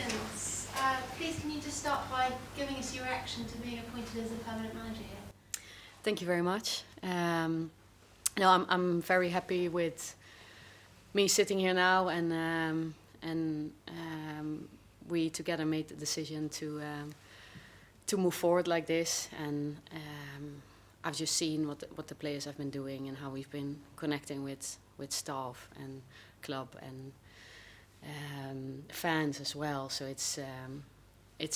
Congratulations. Please can you just start by giving us your reaction to being appointed as a permanent manager here? Thank you very much. No, I'm very happy with me sitting here now, and we together made the decision to move forward like this. And I've just seen what the players have been doing and how we've been connecting with staff and club and fans as well. So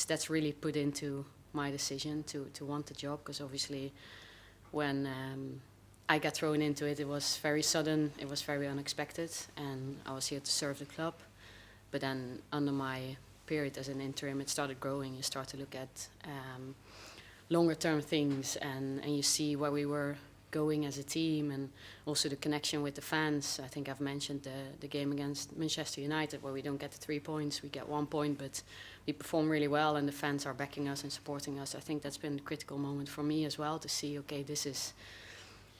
that's really put into my decision to want the job, because obviously when I got thrown into it, it was very sudden, it was very unexpected, and I was here to serve the club. But then under my period as an interim, it started growing. You start to look at longer term things, and you see where we were going as a team, and also the connection with the fans. I think I've mentioned the game against Manchester United, where we don't get the 3 points, we get 1 point, but we perform really well and the fans are backing us and supporting us. I think that's been a critical moment for me as well, to see, okay, this is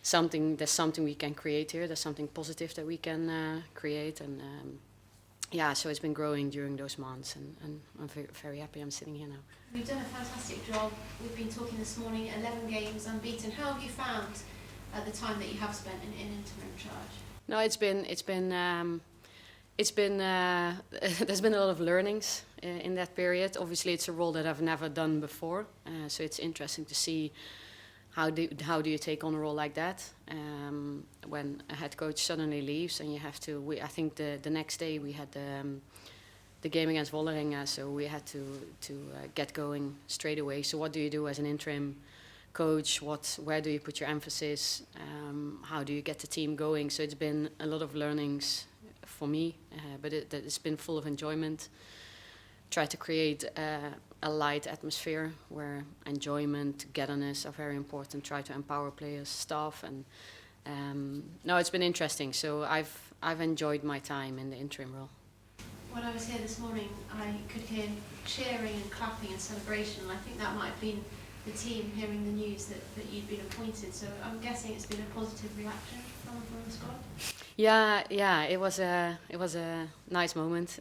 there's something we can create here, there's something positive that we can create. And so it's been growing during those months, and I'm very, very happy I'm sitting here now. You've done a fantastic job. We've been talking this morning, 11 games unbeaten. How have you found the time that you have spent in interim charge? No, there's been a lot of learnings in that period. Obviously, it's a role that I've never done before, so it's interesting to see how do you take on a role like that when a head coach suddenly leaves and you have to. I think the next day we had the game against Vålerenga, so we had to get going straight away. So what do you do as an interim coach? Where do you put your emphasis? How do you get the team going? So it's been a lot of learnings for me, but it's been full of enjoyment. Try to create a light atmosphere where enjoyment, togetherness are very important. Try to empower players, staff, and no, it's been interesting. So I've enjoyed my time in the interim role. When I was here this morning, I could hear cheering and clapping and celebration, and I think that might have been the team hearing the news that you'd been appointed. So I'm guessing it's been a positive reaction from the squad. Yeah, it was a nice moment.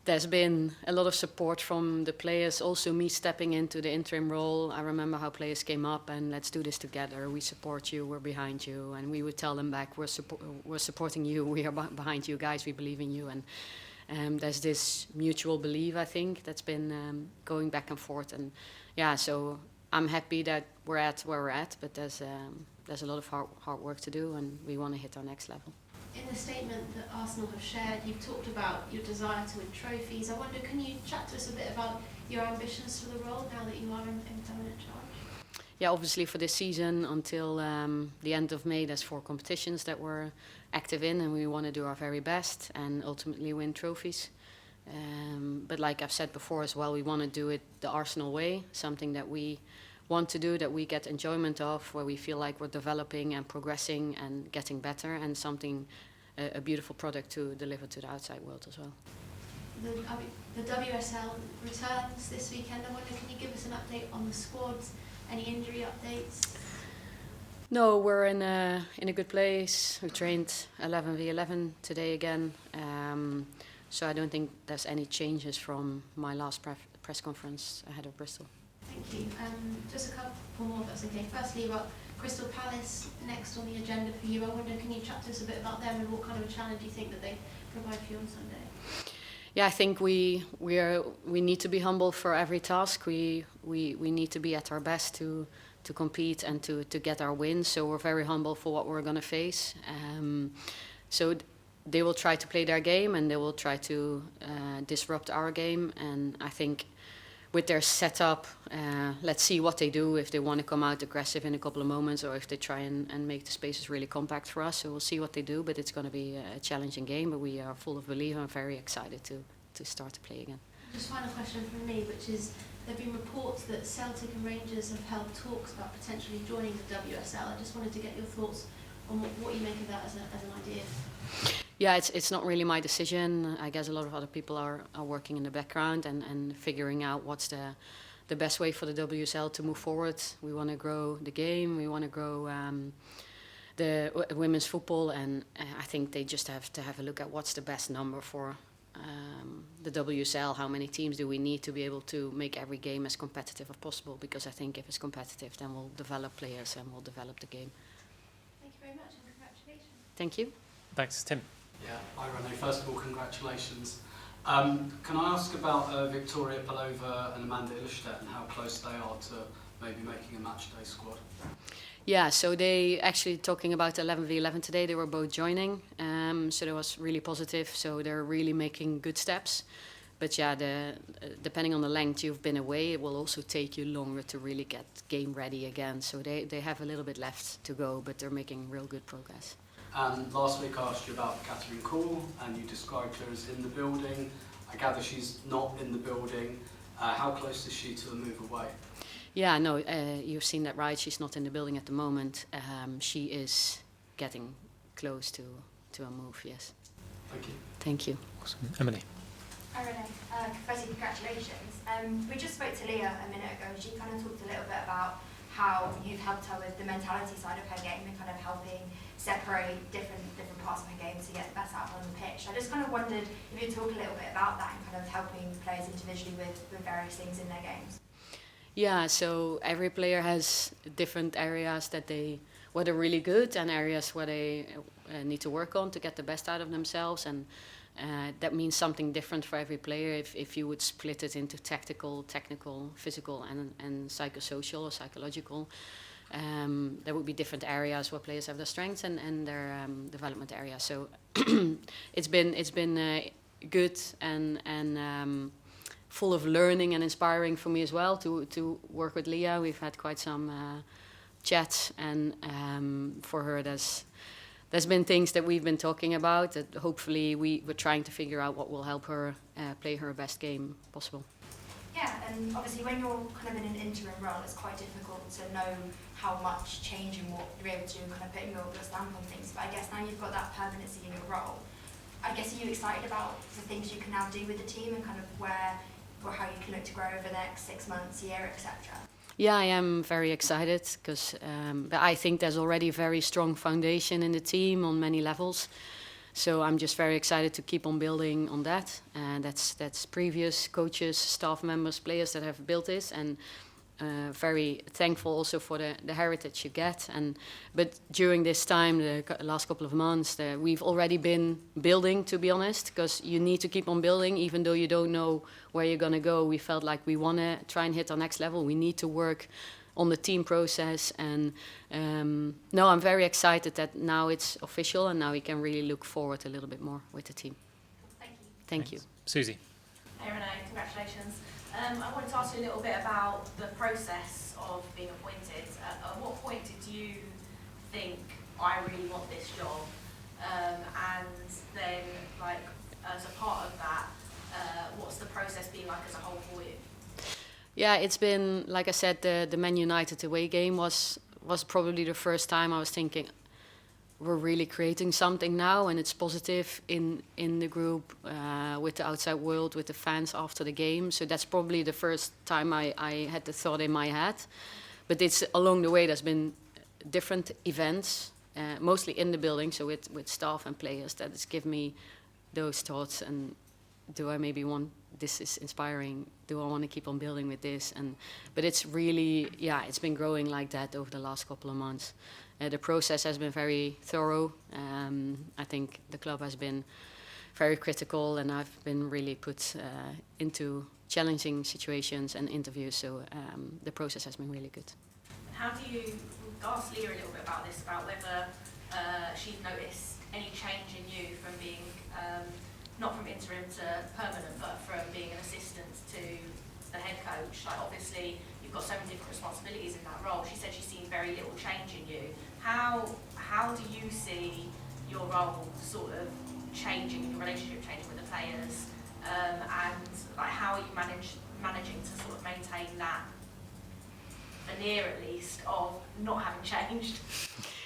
There's been a lot of support from the players, also me stepping into the interim role. I remember how players came up and let's do this together, we support you, we're behind you, and we would tell them back, we're supporting you, we are behind you guys, we believe in you. And there's this mutual belief, I think, that's been going back and forth. And yeah, so I'm happy that we're at where we're at, but there's a lot of hard work to do, and we want to hit our next level. In the statement that Arsenal have shared, you've talked about your desire to win trophies. I wonder, can you chat to us a bit about your ambitions for the role now that you are in permanent charge? Yeah, obviously for this season until the end of May, there's 4 competitions that we're active in, and we want to do our very best and ultimately win trophies. But like I've said before as well, we want to do it the Arsenal way, something that we want to do, that we get enjoyment of, where we feel like we're developing and progressing and getting better, and something, a beautiful product to deliver to the outside world as well. The WSL returns this weekend. I wonder, can you give us an update on the squad? Any injury updates? No, we're in a good place. We trained 11v11 today again, so I don't think there's any changes from my last press conference ahead of Bristol. Thank you. Just a couple more, if that's okay. Firstly, about Crystal Palace next on the agenda for you. I wonder, can you chat to us a bit about them and what kind of a challenge you think that they provide for you on Sunday? Yeah, I think we need to be humble for every task. We need to be at our best to compete and to get our wins. So we're very humble for what we're going to face. So they will try to play their game and they will try to disrupt our game. And I think with their setup, let's see what they do, if they want to come out aggressive in a couple of moments or if they try and make the spaces really compact for us. So we'll see what they do, but it's going to be a challenging game, but we are full of belief and very excited to start to play again. Just final question from me, which is, there have been reports that Celtic and Rangers have held talks about potentially joining the WSL. I just wanted to get your thoughts on what you make of that as an idea. Yeah, it's not really my decision. I guess a lot of other people are working in the background and figuring out what's the best way for the WSL to move forward. We want to grow the game. We want to grow the women's football, and I think they just have to have a look at what's the best number for the WSL, how many teams do we need to be able to make every game as competitive as possible? Because I think if it's competitive, then we'll develop players and we'll develop the game. Thank you very much and congratulations. Thank you. Thanks, Tim. Yeah, hi Renee. First of all, congratulations. Can I ask about Victoria Pelova and Amanda Illerstedt and how close they are to maybe making a matchday squad? Yeah, so they actually talking about 11v11 today, they were both joining. So that was really positive. So they're really making good steps. But yeah, depending on the length you've been away, it will also take you longer to really get game ready again. So they have a little bit left to go, but they're making real good progress. And last week I asked you about Catherine Kuhl and you described her as in the building. I gather she's not in the building. How close is she to a move away? Yeah, no, you've seen that right. She's not in the building at the moment. She is getting close to a move, yes. Thank you. Thank you. Awesome. Emily. Hi Renee, firstly congratulations. We just spoke to Leah a minute ago and she kind of talked a little bit about how you've helped her with the mentality side of her game and kind of helping separate different parts of her game to get the best out on the pitch. I just kind of wondered if you'd talk a little bit about that and kind of helping players individually with various things in their games. Yeah, so every player has different areas that where they're really good and areas where they need to work on to get the best out of themselves. And that means something different for every player. If you would split it into tactical, technical, physical, and psychosocial or psychological, there would be different areas where players have their strengths and their development areas. So it's been good and full of learning and inspiring for me as well to work with Leah. We've had quite some chats, and for her there's been things that we've been talking about that hopefully we're trying to figure out what will help her play her best game possible. Yeah, and obviously when you're kind of in an interim role, it's quite difficult to know how much change and what you're able to do and kind of putting your stamp on things. But I guess now you've got that permanency in your role, I guess are you excited about the things you can now do with the team and kind of where or how you can look to grow over the next 6 months, year, etc.? Yeah, I am very excited because I think there's already a very strong foundation in the team on many levels. So I'm just very excited to keep on building on that. And that's previous coaches, staff members, players that have built this, and very thankful also for the heritage you get. But during this time, the last couple of months, we've already been building, to be honest, because you need to keep on building even though you don't know where you're going to go. We felt like we want to try and hit our next level. We need to work on the team process, and no, I'm very excited that now it's official and now we can really look forward a little bit more with the team. Thank you. Thank you. Susie. Hey Renee, congratulations. I wanted to ask you a little bit about the process of being appointed. At what point did you think, I really want this job? And then, like, as a part of that, what's the process been like as a whole for you? Yeah, it's been, like I said, the Man United away game was probably the first time I was thinking, we're really creating something now, and it's positive in the group, with the outside world, with the fans after the game. So that's probably the first time I had the thought in my head. But it's along the way, there's been different events, mostly in the building, so with staff and players, that has given me those thoughts. And do I maybe want, this is inspiring, do I want to keep on building with this? But it's really, yeah, it's been growing like that over the last couple of months. The process has been very thorough. I think the club has been very critical, and I've been really put into challenging situations and interviews, so the process has been really good. How do you ask Leah a little bit about this, about whether she's noticed any change in you from being, not from interim to permanent, but from being an assistant to the head coach? Like, obviously, you've got so many different responsibilities in that role. She said she's seen very little change in you. How do you see your role sort of changing, your relationship changing with the players, and like how are you managing to sort of maintain that veneer at least of not having changed?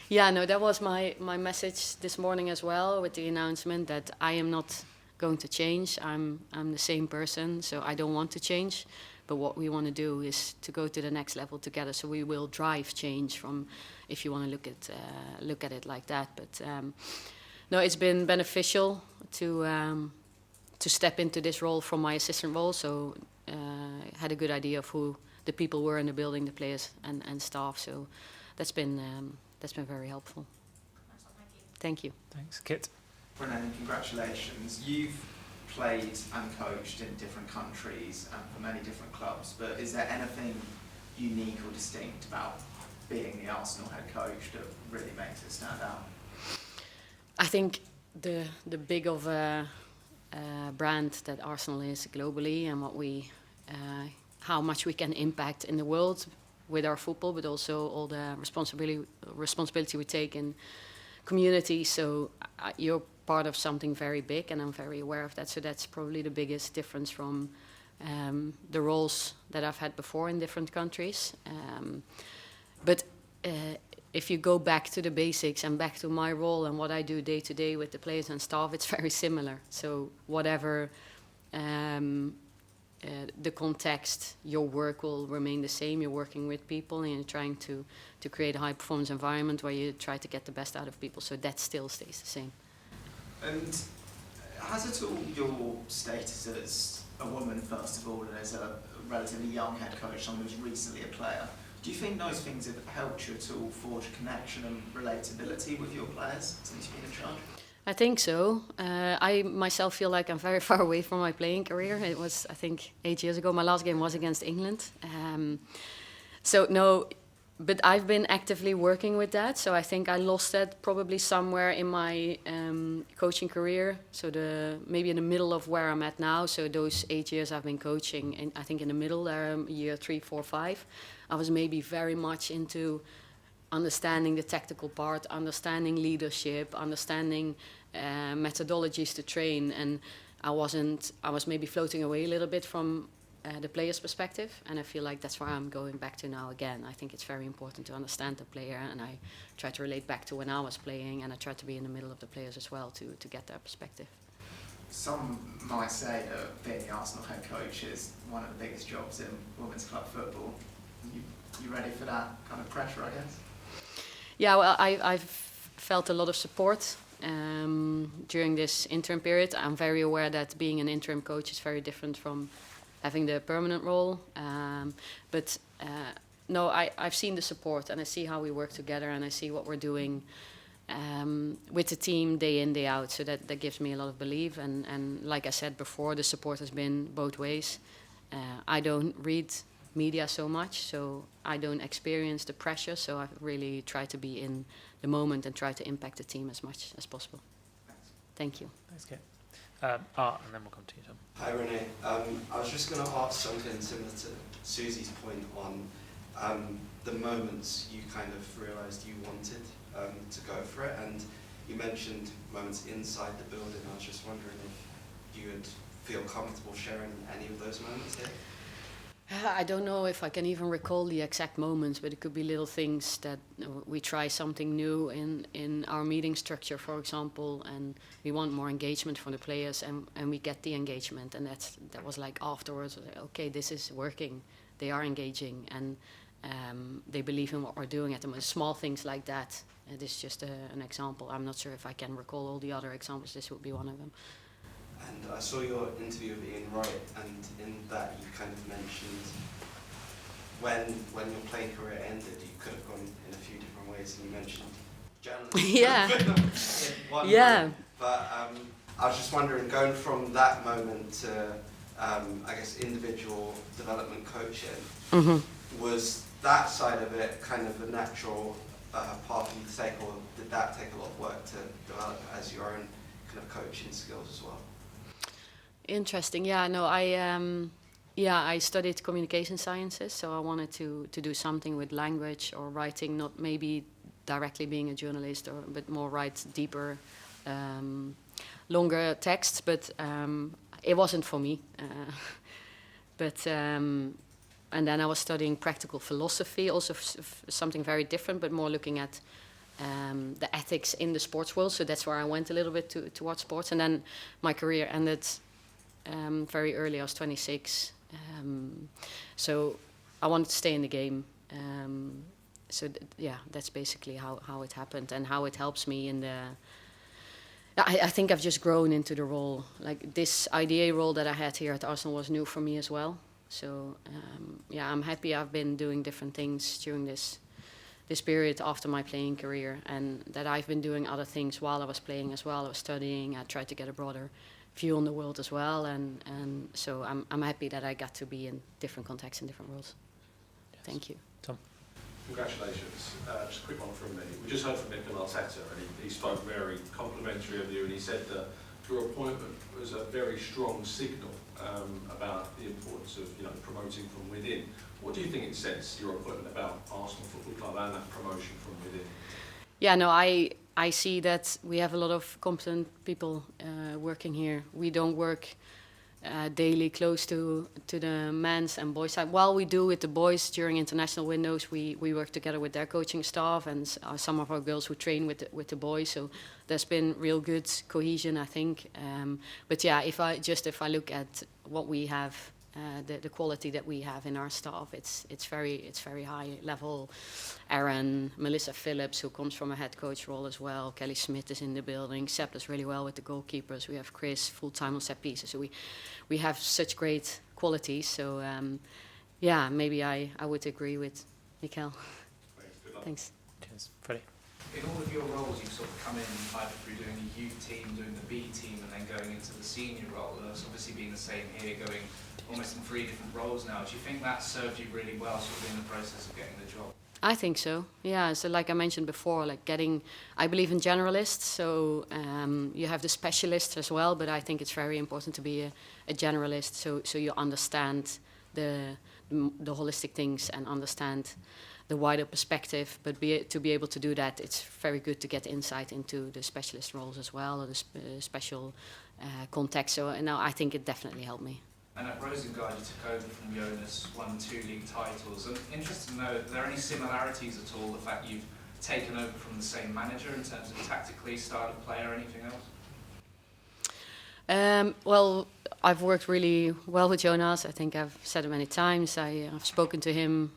Yeah, no, that was my message this morning as well, with the announcement that I am not going to change. I'm the same person, so I don't want to change. But what we want to do is to go to the next level together. So we will drive change from, if you want to look at it like that. But no, it's been beneficial to to step into this role from my assistant role, so had a good idea of who the people were in the building, the players and staff. So that's been very helpful. Nice one, thank you. Thank you. Thanks, Kit. Renee, congratulations. You've played and coached in different countries and for many different clubs, but is there anything unique or distinct about being the Arsenal head coach that really makes it stand out? I think the big of a brand that Arsenal is globally, and what we, how much we can impact in the world with our football, but also all the responsibility we take in community. So you're part of something very big, and I'm very aware of that. So that's probably the biggest difference from the roles that I've had before in different countries. But if you go back to the basics and back to my role and what I do day to day with the players and staff, it's very similar. So whatever the context, your work will remain the same. You're working with people and you're trying to create a high performance environment where you try to get the best out of people. So that still stays the same. And has it all your status as a woman, first of all, and as a relatively young head coach, someone who's recently a player, do you think those things have helped you at all forge a connection and relatability with your players since you've been in charge? I think so. I myself feel like I'm very far away from my playing career. It was, I think, 8 years ago. My last game was against England. So no, but I've been actively working with that. So I think I lost that probably somewhere in my coaching career. So maybe in the middle of where I'm at now. So those 8 years I've been coaching, and I think in the middle there, year 3, 4, 5, I was maybe very much into understanding the tactical part, understanding leadership, understanding methodologies to train, and I was maybe floating away a little bit from the player's perspective, and I feel like that's where I'm going back to now again. I think it's very important to understand the player, and I try to relate back to when I was playing, and I try to be in the middle of the players as well to get their perspective. Some might say that being the Arsenal head coach is one of the biggest jobs in women's club football. You ready for that kind of pressure, I guess? Yeah, well, I've felt a lot of support during this interim period. I'm very aware that being an interim coach is very different from having the permanent role. But no, I've seen the support, and I see how we work together, and I see what we're doing with the team day in, day out. So that gives me a lot of belief. And like I said before, the support has been both ways. I don't read media so much, so I don't experience the pressure, so I really try to be in the moment and try to impact the team as much as possible. Thank you. Thanks, Kit. Art, and then we'll come to you, Tom. Hi, Renee. I was just going to ask something similar to Susie's point on the moments you kind of realised you wanted to go for it, and you mentioned moments inside the building. I was just wondering if you would feel comfortable sharing any of those moments here? I don't know if I can even recall the exact moments, but it could be little things that we try something new in our meeting structure, for example, and we want more engagement from the players, and we get the engagement, and that was like afterwards, okay, this is working, they are engaging, and they believe in what we're doing at the moment. Small things like that. This is just an example. I'm not sure if I can recall all the other examples. This would be one of them. And I saw your interview with Ian Wright, and in that you kind of mentioned when your playing career ended, you could have gone in a few different ways, and you mentioned journalism. Yeah. Yeah. Room. But I was just wondering, going from that moment to, I guess, individual development coaching, was that side of it kind of a natural path you to take, or did that take a lot of work to develop as your own kind of coaching skills as well? Interesting. Yeah, no, I studied communication sciences, so I wanted to do something with language or writing, not maybe directly being a journalist, but more write deeper, longer texts, but it wasn't for me. And then I was studying practical philosophy, also something very different, but more looking at the ethics in the sports world. So that's where I went a little bit towards sports. And then my career ended very early. I was 26. So I wanted to stay in the game. So that's basically how it happened, and how it helps me in I think I've just grown into the role. Like this IDA role that I had here at Arsenal was new for me as well. So yeah, I'm happy I've been doing different things during this period after my playing career, and that I've been doing other things while I was playing as well. I was studying. I tried to get a broader view on the world as well, and so I'm happy that I got to be in different contexts and different roles. Yes. Thank you. Tom. Congratulations. Just a quick one from me. We just heard from Mikel Arteta, and he spoke very complimentary of you, and he said that your appointment was a very strong signal about the importance of promoting from within. What do you think it says, your appointment, about Arsenal Football Club and that promotion from within? Yeah, no, I see that we have a lot of competent people working here. We don't work daily close to the men's and boys side. While we do with the boys during international windows, we work together with their coaching staff and some of our girls who train with the boys. So there's been real good cohesion, I think. But yeah, if I look at what we have, the quality that we have in our staff, it's very high level. Aaron, Melissa Phillips, who comes from a head coach role as well. Kelly Smith is in the building. Sepp does really well with the goalkeepers. We have Chris full time on set pieces. So we have such great qualities. So yeah, maybe I would agree with Mikel. Thanks. Good luck. Thanks. Cheers. Freddie. In all of your roles, you've sort of come in either through doing a youth team, doing the B team, and then going into the senior role. And it's obviously been the same here, going almost in 3 different roles now. Do you think that served you really well, sort of in the process of getting the job? I think so. Yeah. So like I mentioned before, I believe in generalists. So you have the specialists as well, but I think it's very important to be a generalist. So you understand the holistic things and understand the wider perspective. But to be able to do that, it's very good to get insight into the specialist roles as well, or the special context. So now I think it definitely helped me. And at Rosengard, you took over from Jonas, won 2 league titles. I'm interested to know, are there any similarities at all, the fact you've taken over from the same manager in terms of tactically, style of play, or anything else? Well, I've worked really well with Jonas. I think I've said it many times. I've spoken to him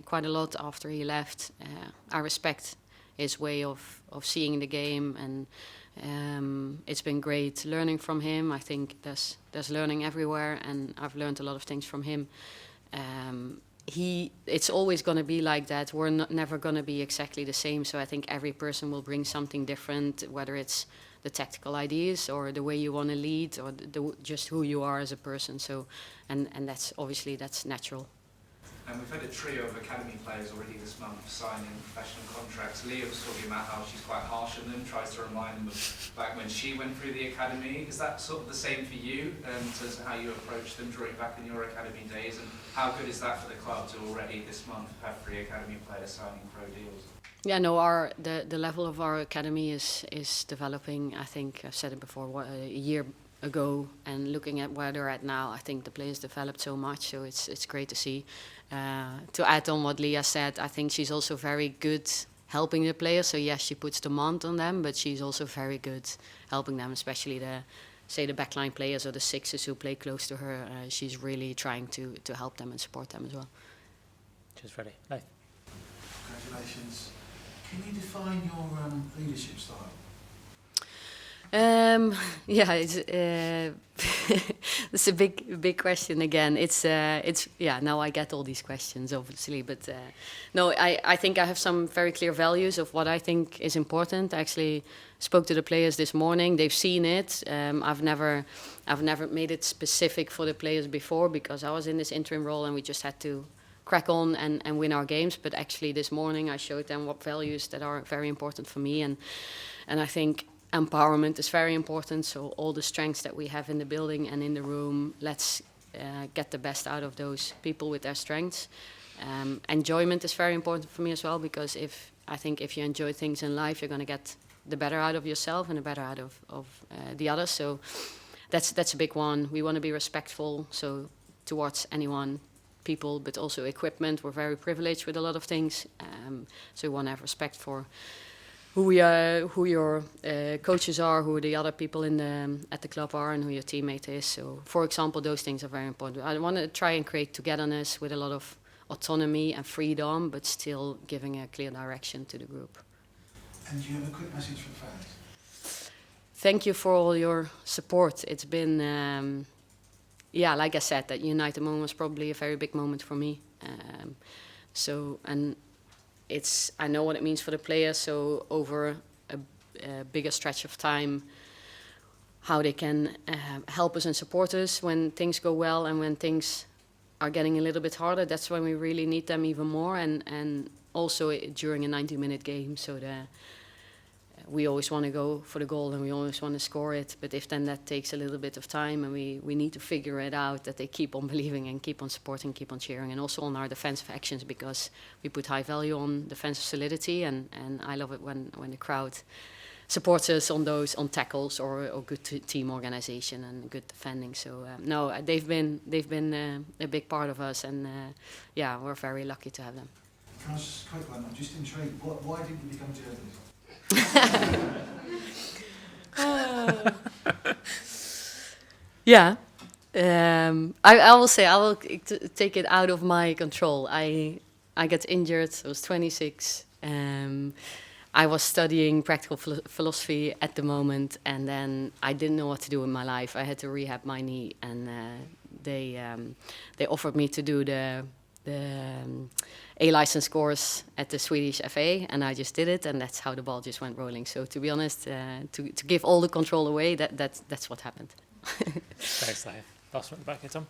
quite a lot after he left. I respect his way of seeing the game, and it's been great learning from him. I think there's learning everywhere, and I've learned a lot of things from him. It's always going to be like that. We're never going to be exactly the same. So I think every person will bring something different, whether it's the tactical ideas or the way you want to lead, or just who you are as a person. So, and that's obviously that's natural. And we've had a trio of academy players already this month signing professional contracts. Leah was talking about how she's quite harsh on them, tries to remind them of back when she went through the academy. Is that sort of the same for you in terms of how you approach them drawing back in your academy days? And how good is that for the club to already this month have 3 academy players signing pro deals? Yeah, no, the level of our academy is developing. I think I've said it before, a year ago, and looking at where they're at now, I think the players developed so much, so it's great to see. To add on what Leah said, I think she's also very good helping the players. So yes, she puts demand on them, but she's also very good helping them, especially the backline players or the sixes who play close to her. She's really trying to help them and support them as well. Cheers, Freddie. Leith. Congratulations. Can you define your leadership style? Yeah, it's a big question again. It's yeah. Now I get all these questions, obviously, but no, I think I have some very clear values of what I think is important. I actually spoke to the players this morning. They've seen it. I've never made it specific for the players before, because I was in this interim role and we just had to crack on and win our games. But actually this morning I showed them what values that are very important for me, and I think empowerment is very important. So all the strengths that we have in the building and in the room, let's get the best out of those people with their strengths. Enjoyment is very important for me as well, because I think if you enjoy things in life, you're going to get the better out of yourself and the better out of the others. So that's a big one. We want to be respectful, so towards anyone, people, but also equipment. We're very privileged with a lot of things, so we want to have respect for who your coaches are, who the other people at the club are, and who your teammate is. So, for example, those things are very important. I want to try and create togetherness with a lot of autonomy and freedom, but still giving a clear direction to the group. And do you have a quick message for the fans? thank you for all your support. It's been, like I said, that United moment was probably a very big moment for me. And I know what it means for the players. So over a bigger stretch of time, how they can help us and support us when things go well and when things are getting a little bit harder. That's when we really need them even more. And also during a 90-minute game, so we always want to go for the goal and we always want to score it. But if then that takes a little bit of time and we need to figure it out, that they keep on believing and keep on supporting, keep on cheering, and also on our defensive actions, because we put high value on defensive solidity, and I love it when the crowd supports us on tackles or good team organization and good defending. So they've been a big part of us, and we're very lucky to have them. Can I just quick one? I'm just intrigued. Why didn't you become journalist? I will say I will take it out of my control. I got injured. I was 26. I was studying practical philosophy at the moment, and then I didn't know what to do in my life. I had to rehab my knee, and they offered me to do the A license course at the Swedish FA, and I just did it, and that's how the ball just went rolling. So to be honest, to give all the control away, that's what happened. Thanks, Liam. Last one at the back here, Tom.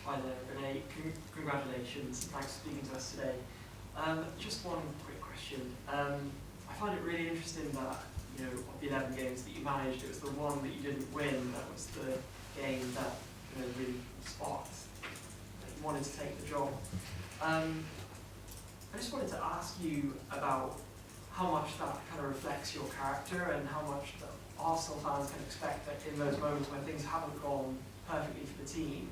Hi there, Renee. Congratulations. Thanks for speaking to us today. Just one quick question. I find it really interesting that, of the 11 games that you managed, it was the one that you didn't win that was the game that really sparked that you wanted to take the job. I just wanted to ask you about how much that kind of reflects your character and how much the Arsenal fans can expect that in those moments when things haven't gone perfectly for the team,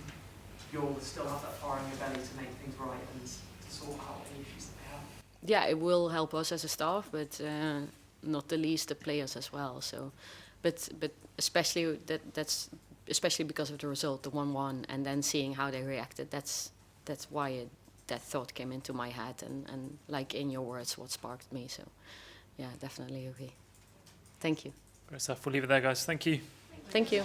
you'll still have that fire in your belly to make things right and to sort out any issues that they have. Yeah, it will help us as a staff, but not the least the players as well. So, but especially that's especially because of the result, the 1-1, and then seeing how they reacted. That's why that thought came into my head, and like in your words, what sparked me. So, yeah, definitely agree. Thank you. Great stuff. We'll leave it there, guys. Thank you. Thank you.